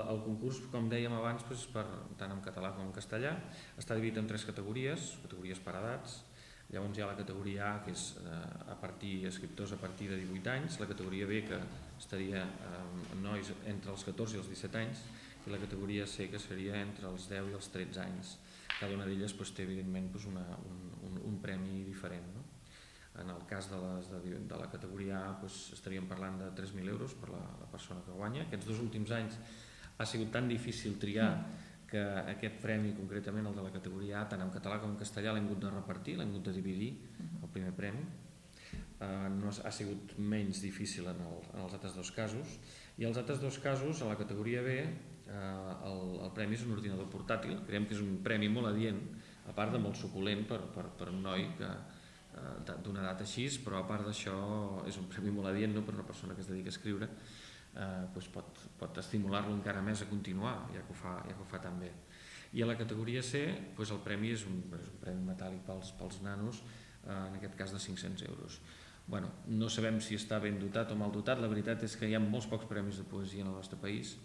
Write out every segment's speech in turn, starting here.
El concurs, com dèiem abans, tant en català com en castellà, està dividit en 3 categories per edats. Llavors hi ha la categoria A, que és escriptors a partir de 18 anys, la categoria B, que estaria nois entre els 14 i els 17 anys, i la categoria C, que seria entre els 10 i els 13 anys. Cada una d'elles té, evidentment, un premi diferent, no? En el cas de la categoria A estaríem parlant de 3.000 euros per la persona que guanya. Aquests 2 últims anys ha sigut tan difícil triar que aquest premi, concretament el de la categoria A, tant en català com en castellà, l'hem hagut de repartir, l'hem hagut de dividir, el primer premi. No ha sigut menys difícil en els altres 2 casos. I als altres 2 casos, a la categoria B, el premi és un ordinador portàtil. Creiem que és un premi molt adient, a part de molt suculent per un noi d'una edat així, però a part d'això és un premi molt adient per una persona que es dedica a escriure. Pot estimular-lo encara més a continuar, ja que ho fa tan bé. I a la categoria C el premi és un premi metàl·lic pels nanos, en aquest cas de 500 euros. No sabem si està ben dotat o mal dotat. La veritat és que hi ha molts pocs premis de poesia en el nostre país.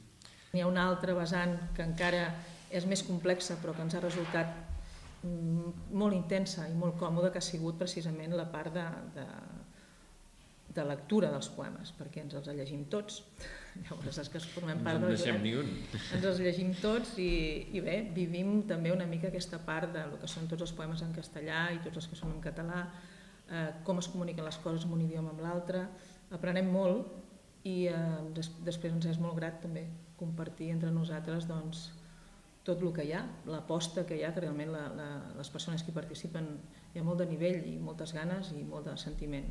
Hi ha una altra vessant que encara és més complexa, però que ens ha resultat molt intensa i molt còmoda, que ha sigut precisament la part de lectura dels poemes, perquè ens els llegim tots. Llavors, és que formem part del jurat. Ens els llegim tots i bé, vivim també una mica aquesta part del que són tots els poemes en castellà i tots els que són en català, com es comuniquen les coses en un idioma amb l'altre. Aprenem molt i després ens és molt grat també compartir entre nosaltres tot el que hi ha, l'aposta que hi ha, que realment les persones que hi participen hi ha molt de nivell i moltes ganes i molt de sentiment.